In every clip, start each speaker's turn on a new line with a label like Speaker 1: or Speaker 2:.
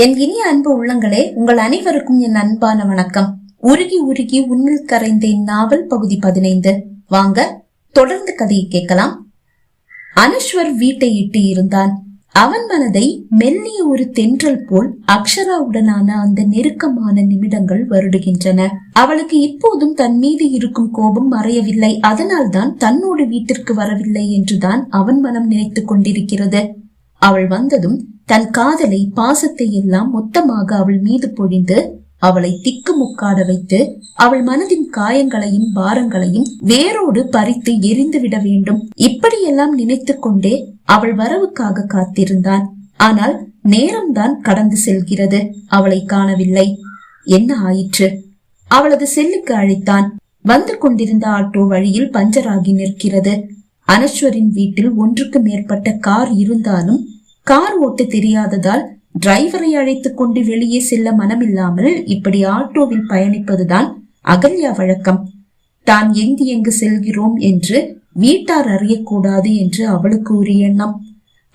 Speaker 1: என் இனிய அன்பு உள்ளங்களே, உங்கள் அனைவருக்கும் என் அன்பான வணக்கம். உருகி உருகி உன்னில் கரைந்தேன் நாவல் பகுதி 15. வாங்க தொடர்ந்து கதையை கேட்கலாம். அனஸ்வர் வீட்டை இட்டு இருந்தான். அவன் மனதை மெல்லிய ஒரு தென்றல் போல் அக்ஷராவுடனான அந்த நெருக்கமான நிமிடங்கள் வருடுகின்றன. அவளுக்கு இப்போதும் தன் மீது இருக்கும் கோபம் மறையவில்லை. அதனால்தான் தன்னோடு வீட்டிற்கு வரவில்லை என்றுதான் அவன் மனம் நினைத்துக் கொண்டிருக்கிறது. அவள் வந்ததும் தன் காதலை, பாசத்தை எல்லாம் மொத்தமாக அவள் மீது பொழிந்து அவளை திக்கு முக்காட வைத்து அவள் மனதின் காயங்களையும் பாரங்களையும் வேரோடு பறித்து எரிந்து விட வேண்டும். இப்படியெல்லாம் நினைத்து கொண்டே அவள் வரவுக்காக காத்திருந்தான். ஆனால் நேரம்தான் கடந்து செல்கிறது. அவளை காணவில்லை. என்ன ஆயிற்று? அவளது செல்லுக்கு அழைத்தான். வந்து கொண்டிருந்த ஆட்டோ வழியில் பஞ்சராகி நிற்கிறது. அனஸ்வரின் வீட்டில் ஒன்றுக்கு மேற்பட்ட கார் இருந்தாலும் கார் ஓட்ட தெரியாததால் டிரைவரை அழைத்துக் கொண்டு வெளியே செல்ல மனமில்லாமல் இப்படி ஆட்டோவில் பயணிப்பதுதான் அகல்யா வழக்கம். தான் எங்கு செல்கிறோம் என்று வீட்டார் அறியக்கூடாது என்று அவளுக்கு ஒரு எண்ணம்.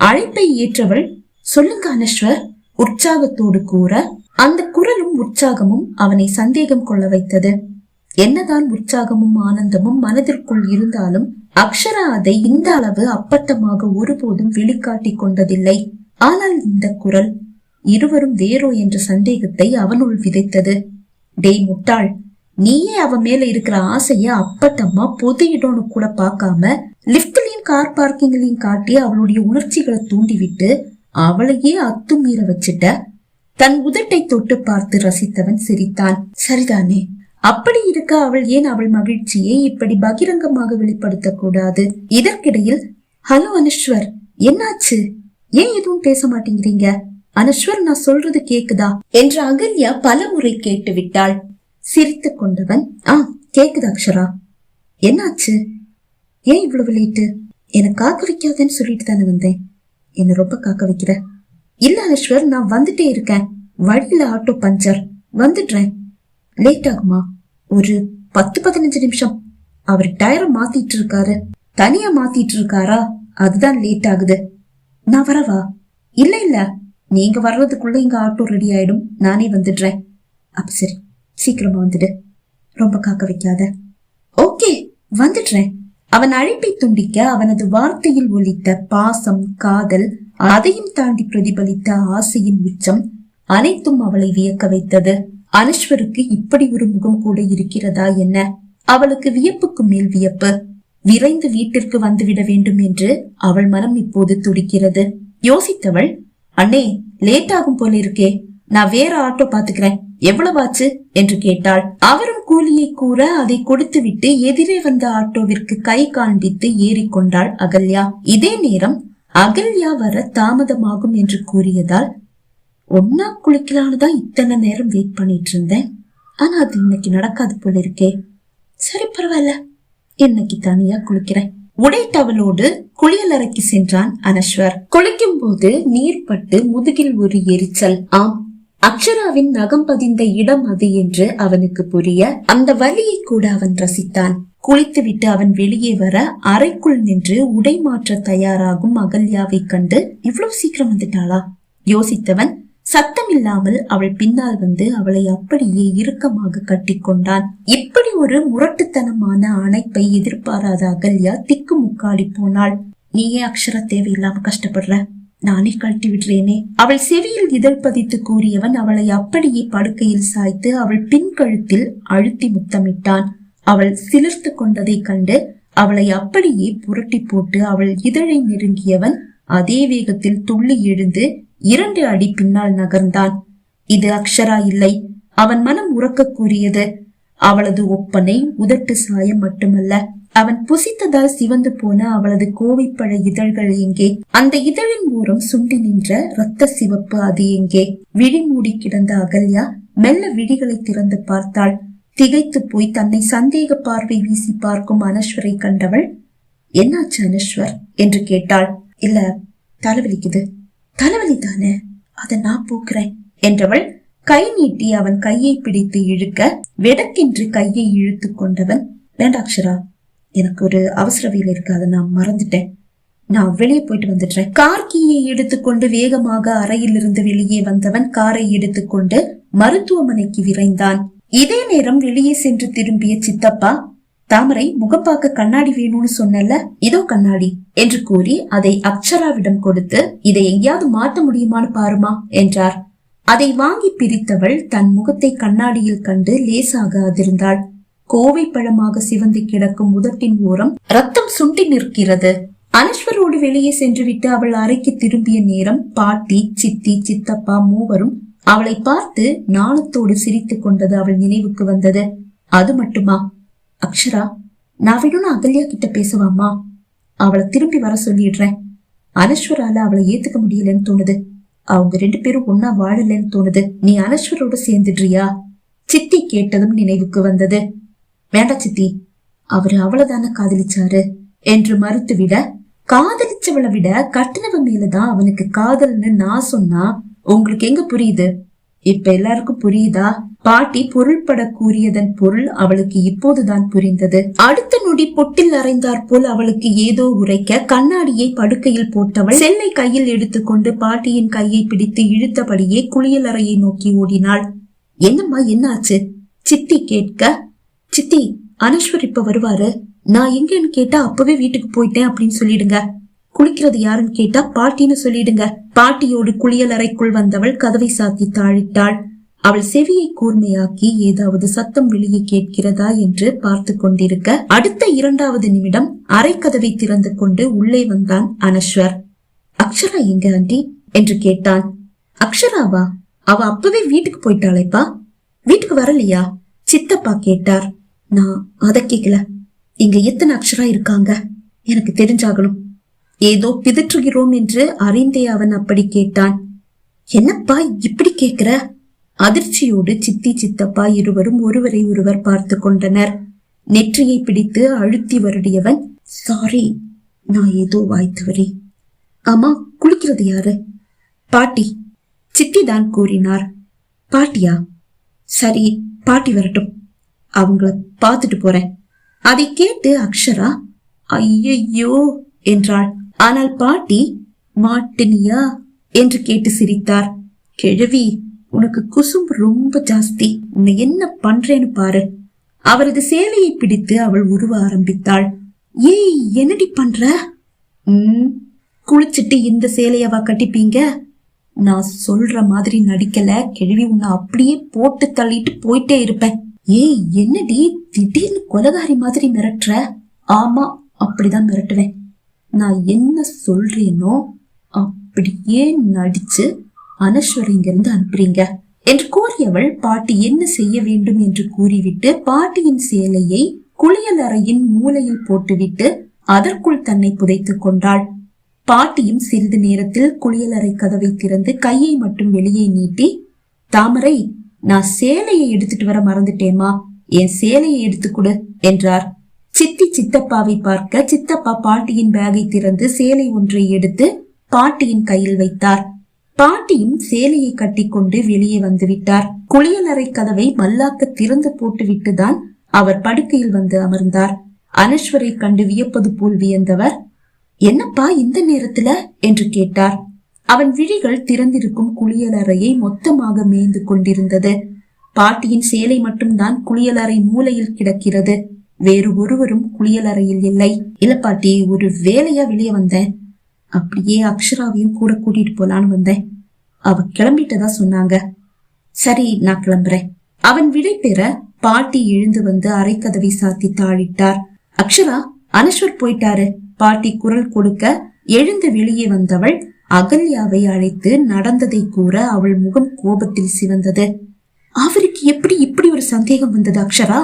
Speaker 1: அழைப்பை ஏற்றவள், சொல்லுங்க அனஸ்வர், உற்சாகத்தோடு கூற அந்த குரலும் உற்சாகமும் அவனை சந்தேகம் கொள்ள வைத்தது. என்னதான் உற்சாகமும் ஆனந்தமும் மனதிற்குள் இருந்தாலும் அக்ஷரா அதை இந்த அளவு அப்பட்டமாக ஒருபோதும் வெளிக்காட்டி கொண்டதில்லை. ஆனால் இந்த குரல் இருவரும் வேறோ என்ற சந்தேகத்தை அவனுள் விதைத்தது. டேய் முட்டாள், நீயே அவ மேல இருக்கிற ஆசைய அப்பட்டமா பொது இடம்னு கூட பாக்காம லிப்ட்லயும் கார் பார்க்கிங்லயும் காட்டி அவளுடைய உணர்ச்சிகளை தூண்டிவிட்டு அவளையே அத்துமீற வச்சிட்ட. தன் உதட்டை தொட்டு பார்த்து ரசித்தவன் சிரித்தான். சரிதானே? அப்படி இருக்க அவள் ஏன் அவள் மகிழ்ச்சியை இப்படி பகிரங்கமாக வெளிப்படுத்த கூடாது? இதற்கிடையில், ஹலோ அனஸ்வர், என்னாச்சு? ஏன் எதுவும் பேச மாட்டேங்கிறீங்க? அனஸ்வர், நான் சொல்றது கேக்குதா என்று அகல்யா பல முறை கேட்டு விட்டாள். சிரித்து கொண்டவன், கேக்குதா அக்ஷரா? என்னாச்சு? ஏன் இவ்வளவு லேட்டு? என்ன காக்க வைக்காதன்னு சொல்லிட்டு தானே வந்தேன். என்ன ரொம்ப காக்க வைக்கிற? இல்ல அனஸ்வர், நான் வந்துட்டே இருக்கேன். வழியில ஆட்டோ பஞ்சர், வந்துடுறேன். லேட் ஆகுமா? ஒரு 10-15 நிமிஷம். அவர் டயரை மாத்திட்டு இருக்காரு. தனியா மாத்திட்டு இருக்காரா? அதுதான் லேட் ஆகுது. நான் வரவா? இல்ல நீங்க வர்றதுக்குள்ள இங்க ஆட்டோ ரெடி ஆயிடும். நானே வந்துடுறேன். அப்ப சரி, சீக்கிரமா வந்துடு. ரொம்ப காக்க வைக்காத. ஓகே, வந்துடுறேன். அவன் அழைப்பை துண்டிக்க அவனது வார்த்தையில் ஒலித்த பாசம், காதல், அதையும் தாண்டி பிரதிபலித்த ஆசையின் உச்சம் அனைத்தும் அவளை வியக்க வைத்தது. அனஸ்வருக்கு இப்படி ஒரு முகம் கூட இருக்கிறதா என்ன? அவளுக்கு வியப்புக்கு மேல் வியப்பு. விரைந்து வீட்டிற்கு வந்துவிட வேண்டும் என்று அவள் மனம் இப்போது துடிக்கிறது. யோசித்தவள், அண்ணே, லேட் ஆகும் போல இருக்கே, நான் வேற ஆட்டோ பாத்துக்கிறேன், எவ்வளவாச்சு என்று கேட்டாள். அவரும் கூலியை கூற அதை கொடுத்து விட்டு எதிரே வந்த ஆட்டோவிற்கு கை காண்பித்து ஏறிக்கொண்டாள் அகல்யா. இதே நேரம் அகல்யா வர தாமதமாகும் என்று கூறியதால் ஒன்னா குளிக்கலான்னு தான் இத்தனை நேரம் வெயிட் பண்ணிட்டு இருந்தேன். ஆனா அது இன்னைக்கு நடக்காது போல இருக்கே. சரி, பரவாயில்ல, இன்னைக்கு தனியா குளிக்கிறேன். உடை டவலோடு குளியலறைக்கு சென்றான் அனஸ்வர். குளிக்கும் போது நீர் பட்டு முதுகில் ஒரு எரிச்சல். அக்ஷராவின் நகம் பதிந்த இடம் அது என்று அவனுக்கு புரிய அந்த வலியை கூட அவன் ரசித்தான். குளித்து விட்டு அவன் வெளியே வர அறைக்குள் நின்று உடை மாற்ற தயாராகும் அகல்யாவை கண்டு இவ்வளவு சீக்கிரம் வந்துட்டாளா யோசித்தவன் சத்தம் இல்லாமல் அவள் பின்னால் வந்து அவளை அப்படியே இறுக்கமாக கட்டி கொண்டான். இப்படி ஒரு முரட்டுத்தனமான அணைப்பை எதிர்பாராத அகல்யா திக்கு முக்காடி போனாள். நீயே அக்ஷரா தேவையில்லாம கஷ்டப்படுற, நானே கழட்டி விடுறேனே. அவள் செவியில் இதழ் பதித்து கூறியவன் அவளை அப்படியே படுக்கையில் சாய்த்து அவள் பின் கழுத்தில் அழுத்தி முத்தமிட்டான். அவள் சிலிர்த்து கொண்டதை கண்டு அவளை அப்படியே புரட்டி போட்டு அவள் இதழை நெருங்கியவன் அதே வேகத்தில் துள்ளி எழுந்து 2 அடி பின்னால் நகர்ந்தான். இது அக்ஷரா இல்லை. அவன் மனம் உறக்க கூறியது. அவளது ஒப்பனை, உதட்டு சாயம் மட்டுமல்ல, அவன் புசித்ததால் சிவந்து போன அவளது கோவைப்பழ இதழ்கள் எங்கே? அந்த இதழின் ஓரம் சுண்டி நின்ற இரத்த சிவப்பு அது எங்கே? விழி மூடி கிடந்த அகல்யா மெல்ல விழிகளை திறந்து பார்த்தாள். திகைத்து போய் தன்னை சந்தேக பார்வை வீசி பார்க்கும் அனஸ்வரை கண்டவள், என்னாச்சு அனஸ்வர் என்று கேட்டாள். இல்ல, தலைவலிக்குது. தலைவலி தானே, அதை நான் போக்குறேன் என்றவள் கை நீட்டி அவன் கையை பிடித்து இழுக்க வெடக்கென்று கையை இழுத்து கொண்டவன், வேண்டா அக்ஷரா, எனக்கு ஒரு அவசர வேலை இருக்கு, அதை நான் மறந்துட்டேன். நான் வெளியே போயிட்டு வந்துடுறேன். கார் கீயை எடுத்துக்கொண்டு வேகமாக அறையிலிருந்து வெளியே வந்தவன் காரை எடுத்துக்கொண்டு மருத்துவமனைக்கு விரைந்தான். இதே நேரம் வெளியே சென்று திரும்பிய சித்தப்பா, தாமரை, முகம் பார்க்க கண்ணாடி வேணும்னு சொன்னல, இதோ கண்ணாடி என்று கூறி அதை அக்ஷராவிடம் கொடுத்து, இதை எங்கேயாவது மாட்ட முடியுமான்னு பாருமா என்றார். அதை வாங்கி பிரித்தவள் தன் முகத்தை கண்ணாடியில் கண்டு லேசாக அதிர்ந்தாள். கோவை பழமாக சிவந்து கிடக்கும் உதட்டின் ஓரம் ரத்தம் சுண்டி நிற்கிறது. அனஸ்வரோடு வெளியே சென்று விட்டு அவள் அறைக்கு திரும்பிய நேரம் பாட்டி, சித்தி, சித்தப்பா மூவரும் அவளை பார்த்து நாணத்தோடு சிரித்துக் கொண்டது அவள் நினைவுக்கு வந்தது. அது மட்டுமா, அக்ஷரா, நான் வேணும்னு அகல்யா கிட்ட பேசுவாமா? அவளை திரும்பி வர சொல்லிடுறேன். அனஸ்வரால அவளை ஏத்துக்க முடியலன்னு தோணுது. அவங்க 2 பேரும் ஒன்னா வாழலன்னு தோணுது. நீ அனஸ்வரோட சேர்ந்துடுறியா? சித்தி கேட்டதும் நினைவுக்கு வந்தது. வேண்டாம் சித்தி, அவரு அவளைதானே காதலிச்சாரு என்று மறுத்துவிட, காதலிச்சவளை விட கட்டினவ மேலதான் அவனுக்கு காதல்னு நான் சொன்னா உங்களுக்கு எங்க புரியுது? இப்ப எல்லாருக்கும் புரியுதா? பாட்டி பொருள்பட கூறியதன் பொருள் அவளுக்கு இப்போதுதான் புரிந்தது. அடுத்த நொடி பொட்டில் அறைந்தாற் போல் அவளுக்கு ஏதோ உரைக்க கண்ணாடியை படுக்கையில் போட்டவள் செல்லை கையில் எடுத்துக்கொண்டு பாட்டியின் கையை பிடித்து இழுத்தபடியே குளியல் அறையை நோக்கி ஓடினாள். என்னம்மா, என்ன ஆச்சு? சித்தி கேட்க, சித்தி, அனஸ்வர் இப்ப வருவாரு. நான் எங்கன்னு கேட்டா அப்பவே வீட்டுக்கு போயிட்டேன் அப்படின்னு சொல்லிடுங்க. குளிக்கிறது யாருன்னு கேட்டா பாட்டின்னு சொல்லிடுங்க. பாட்டியோடு குளியல் அறைக்குள் வந்தவள் கதவை சாத்தி தாழிட்டாள். அவள் செவியை கூர்மையாக்கி ஏதாவது சத்தம் வெளியே கேட்கிறதா என்று பார்த்து கொண்டிருக்க, அடுத்த 2வது நிமிடம் அறை கதவை திறந்து கொண்டு உள்ளே வந்தான் அனஸ்வர். அக்ஷரா எங்க ஆண்டி என்று கேட்டான். அக்ஷராவா? அவ அப்பவே வீட்டுக்கு போயிட்டாளேப்பா. வீட்டுக்கு வரலையா? சித்தப்பா கேட்டார். நான் அத கேக்கல. இங்க எத்தனை அக்ஷரா இருக்காங்க? எனக்கு தெரிஞ்சாகணும். ஏதோ பிதற்றுகிறோம் என்று அறிந்தே அவன் அப்படி கேட்டான். என்னப்பா இப்படி கேக்குற? அதிர்ச்சியோடு சித்தி, சித்தப்பா இருவரும் ஒருவரை ஒருவர் பார்த்து கொண்டனர். நெற்றியை பிடித்து அழுத்தி வருடியவன், சாரி, நான் ஏதோ வாய்த்தவரே. ஆமா, குளிக்கிறது யாரு? பாட்டி, சித்தி தான் கூறினார். பாட்டியா? சரி, பாட்டி வரட்டும், அவங்கள பாத்துட்டு போறேன். அதை கேட்டு அக்ஷரா ஐயோ என்றாள். ஆனால் பாட்டி, மாட்டினியா என்று கேட்டு சிரித்தார். கிழவி, உனக்கு குசும்பு ரொம்ப ஜாஸ்தி. உன்னை என்ன பண்றேன்னு பாரு. அவரது சேலையை பிடித்து அவள் உருவ ஆரம்பித்தாள். ஏய், என்னடி பண்ற? குளிச்சுட்டு இந்த சேலையவா கட்டிப்பீங்க? நான் சொல்ற மாதிரி நடிக்கல கிழவி, உன்னை அப்படியே போட்டு தள்ளிட்டு போயிட்டே இருப்பேன். ஏய், என்னடி திடீர்னு கொலகாரி மாதிரி மிரட்டுற? ஆமா, அப்படிதான் மிரட்டுவேன். நான் என்ன சொல்றேனோ அப்படியே நடிச்சு அனஸ்வரை இங்கிருந்து அனுப்புறீங்க என்று கூறியவள் பாட்டி என்ன செய்ய வேண்டும் என்று கூறிவிட்டு பாட்டியின் சேலையை குளியல் அறையின் மூலையில் போட்டுவிட்டு அதற்குள் தன்னை புதைத்துக் கொண்டாள். பாட்டியும் சிறிது நேரத்தில் குளியலறை கதவை திறந்து கையை மட்டும் வெளியே நீட்டி, தாமரை, நான் சேலையை எடுத்துட்டு வர மறந்துட்டேமா, என் சேலையை எடுத்துக்கொடு என்றார். சித்தி சித்தப்பாவை பார்க்க சித்தப்பா பாட்டியின் பேகை திறந்து சேலை ஒன்றை எடுத்து பாட்டியின் கையில் வைத்தார். பாட்டியும் சேலையை கட்டிக்கொண்டு வெளியே வந்து விட்டார். குளியலறை கதவை மல்லாக்க திறந்து போட்டு விட்டுதான் அவர் படுக்கையில் வந்து அமர்ந்தார். அனஸ்வரை கண்டு வியப்பது போல் வியந்தவர், என்னப்பா இந்த நேரத்துல என்று கேட்டார். அவன் விழிகள் திறந்திருக்கும் குளியலறையை மொத்தமாக மேய்ந்து கொண்டிருந்தது. பாட்டியின் சேலை மட்டும்தான் குளியலறை மூலையில் கிடக்கிறது. வேறு ஒருவரும் குளியலறையில் இல்லை. இல்ல பாட்டி, ஒரு வேலையா வெளியே வந்தேன். அப்படியே அக்ஷராவையும் கூட கூட்டிட்டு போலான்னு வந்தேன். அவ கிளம்பிட்டதா சொன்னாங்க. சரி, நான் கிளம்புறேன். அவன் விடை பெற பாட்டி எழுந்து வந்து அரை கதவை சாத்தி தாழிட்டார். அக்ஷரா, அனஸ்வர் போயிட்டாரு. பாட்டி குரல் கொடுக்க எழுந்து வெளியே வந்தவள் அகல்யாவை அழைத்து நடந்ததை கூற அவள் முகம் கோபத்தில் சிவந்தது. அவருக்கு எப்படி இப்படி ஒரு சந்தேகம் வந்தது அக்ஷரா?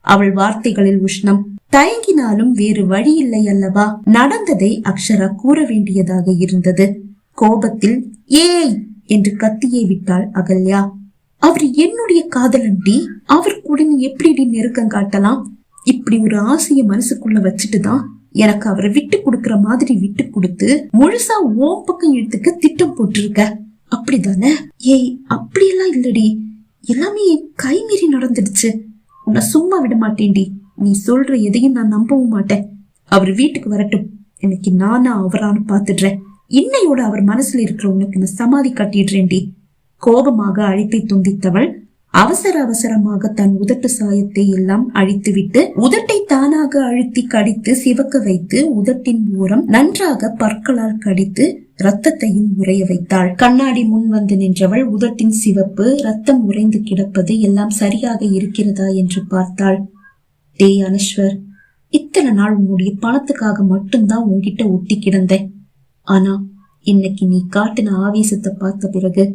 Speaker 1: அவள் வார்த்தைகளில் உஷ்ணம். தயங்கினாலும் வேறு வழி இல்லை அல்லவா? நடந்ததை அக்ஷரா கூற வேண்டியதாக இருந்தது. கோபத்தில் ஏய் என்று கத்தியை விட்டாள் அகல்யா. அவர் என்னுடைய காதலன்டி, அவர் கூட நீ எப்படி நெருக்கம் காட்டலாம்? இப்படி ஒரு ஆசைய மனசுக்குள்ள வச்சுட்டுதான் எனக்கு அவரை விட்டு கொடுக்கற மாதிரி விட்டு கொடுத்து முழுசா ஓம் பக்கம் இழுத்துக்க திட்டம் போட்டிருக்க, அப்படிதானே? ஏய், அப்படியெல்லாம் இல்லடி, எல்லாமே கை மீறி நடந்துடுச்சு. உன்னை சும்மா விட மாட்டேன்டி. நீ சொல்ற எதையும் நான் நம்பவும் மாட்டேன். அவர் வீட்டுக்கு வரட்டும், இன்னைக்கு நானா அவரான்னு பாத்துடுறேன். இன்னையோட அவர் மனசுல இருக்கிற உனக்கு நான் சமாதி கட்டிடுறேன்டி. கோபமாக அழைப்பை துண்டித்தவள் அவசர அவசரமாக தன் உதட்டு சாயத்தை எல்லாம் அழித்துவிட்டு உதட்டை தானாக அழுத்தி கடித்து சிவக்க வைத்து உதட்டின் ஓரம் நன்றாக பற்களால் கடித்து ரத்தத்தையும் உறைய வைத்தாள். கண்ணாடி முன் வந்து நின்றவள் உதட்டின் சிவப்பு, ரத்தம் உறைந்து கிடப்பது எல்லாம் சரியாக இருக்கிறதா என்று பார்த்தாள். டேய் அனஸ்வர், இத்தனை நாள் உன்னுடைய பணத்துக்காக மட்டும்தான் உன்கிட்ட ஒட்டி கிடந்தேன். ஆனா இன்னைக்கு நீ காட்டின ஆவேசத்தை பார்த்த பிறகு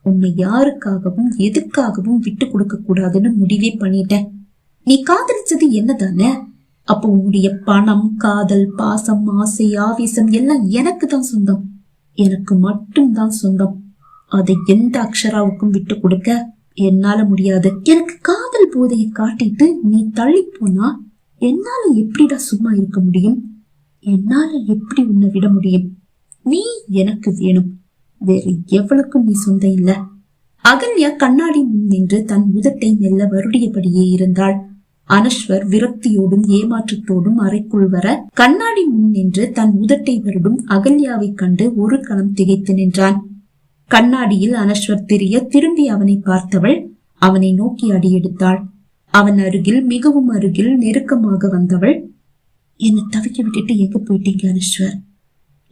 Speaker 1: உன்னை யாருக்காகவும் எதுக்காகவும் விட்டு கொடுக்க கூடாதுன்னு முடிவே பண்ணிட்டேன். நீ காதலிச்சது என்னதானே? அப்போ உன்னுடைய பணம், காதல், பாசம், ஆசை, ஆவேசம் எல்லாம் எனக்கு தான் சொந்தம். எனக்கு மட்டும்தான் சொந்தம். அதை எந்த அக்ஷராவுக்கும் விட்டு கொடுக்க என்னால முடியாது. எனக்கு காதல் போதையை காட்டிட்டு நீ தள்ளி போனா என்னால எப்படிடா சும்மா இருக்க முடியும்? என்னால எப்படி உன்னை விட முடியும்? நீ எனக்கு வேணும், வேற எவளுக்கும் நீ சொந்தம் இல்ல. அகல்யா கண்ணாடி முன் நின்று தன் உதட்டை மெல்ல வருடியபடியே இருந்தாள். அனஸ்வர் விரக்தியோடும் ஏமாற்றத்தோடும் அறைக்குள் வர கண்ணாடி முன் நின்று தன் உதட்டை வருடும் அகல்யாவை கண்டு ஒரு கணம் திகைத்து நின்றான். கண்ணாடியில் அனஸ்வர் தெரிய திரும்பி அவனை பார்த்தவள் அவனை நோக்கி அடியெடுத்தாள். அவன் அருகில், மிகவும் அருகில் நெருக்கமாக வந்தவள், என்னை தவிக்க விட்டுட்டு எங்க போயிட்டீங்க அனஸ்வர்?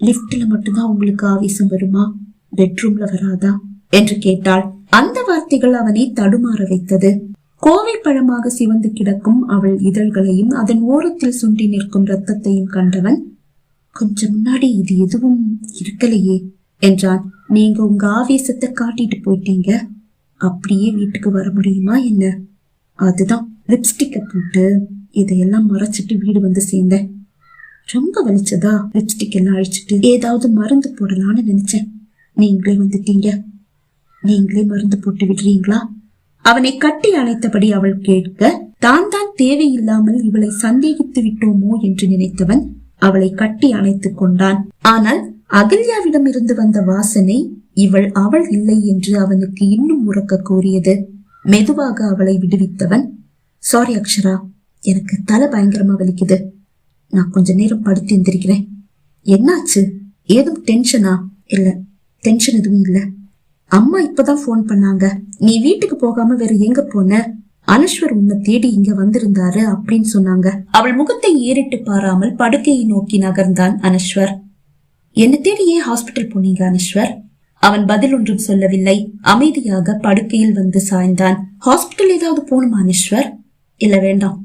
Speaker 1: லிப்ட்ல மட்டும்தான் உங்களுக்கு ஆவேசம் வருமா? பெட்ரூம்ல வராதா என்று கேட்டாள். அந்த வார்த்தைகள் அவனை தடுமாற வைத்தது. கோவை பழமாக சிவந்து கிடக்கும் அவள் இதழ்களையும் அதன் ஓரத்தில் சுண்டி நிற்கும் ரத்தத்தையும் கண்டவன், கொஞ்சம் முன்னாடி இது எதுவும் இருக்கலையே என்றான். நீங்க உங்க ஆவேசத்தை காட்டிட்டு போயிட்டீங்க, அப்படியே வீட்டுக்கு வர முடியுமா என்ன? அதுதான் லிப்ஸ்டிக்க போட்டு இதையெல்லாம் மறைச்சிட்டு வீடு வந்து சேர்ந்தேன். ரொம்ப வலிச்சதா? லிப்ஸ்டிக் எல்லாம் அழிச்சிட்டு ஏதாவது மருந்து போடலான்னு நினைச்சேன். நீங்களே வந்துட்டீங்க. நீங்களே மருந்து போட்டு விடுறீங்களா? அவனை கட்டி அணைத்தபடி அவள் கேட்க தான் தேவையில்லாமல் இவளை சந்தேகித்து விட்டோமோ என்று நினைத்தவன் அவளை கட்டி அணைத்துக் கொண்டான். ஆனால் அகல்யாவிடம் இருந்து வந்த வாசனை இவள் அவள் இல்லை என்று அவனுக்கு இன்னும் உறக்க கூறியது. மெதுவாக அவளை விடுவித்தவன், சாரி அக்ஷரா, எனக்கு தலை பயங்கரமா வலிக்குது. நான் கொஞ்ச நேரம் படுத்து எந்திரிக்கிறேன். என்னாச்சு? ஏதும் டென்ஷனா? இல்ல, டென்ஷன் எதுவும் இல்ல. அம்மா இப்பதான் போன் பண்ணாங்க, நீ வீட்டுக்கு போகாம வேற எங்க போன? அனஸ்வர் உன்னை தேடி இங்க வந்திருந்தாரு அப்படின்னு சொன்னாங்க. அவள் முகத்தை ஏறிட்டு பாராமல் படுக்கையை நோக்கி நகர்ந்தான் அனஸ்வர். என்ன தேடி ஏன் ஹாஸ்பிட்டல் போனீங்க அனஸ்வர்? அவன் பதில் ஒன்றும் சொல்லவில்லை. அமைதியாக படுக்கையில் வந்து சாய்ந்தான். ஹாஸ்பிட்டல் ஏதாவது போகணுமா அனஸ்வர்? இல்ல வேண்டாம்,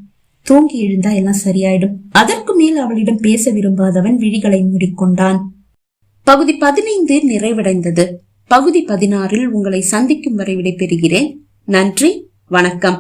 Speaker 1: தூங்கி எழுந்தா எல்லாம் சரியாயிடும். அதற்கு மேல் அவளிடம் பேச விரும்பாதவன் விழிகளை மூடிக்கொண்டான். பகுதி 15 நிறைவடைந்தது. பகுதி 16 உங்களை சந்திக்கும் வரை விடைபெறுகிறேன். நன்றி, வணக்கம்.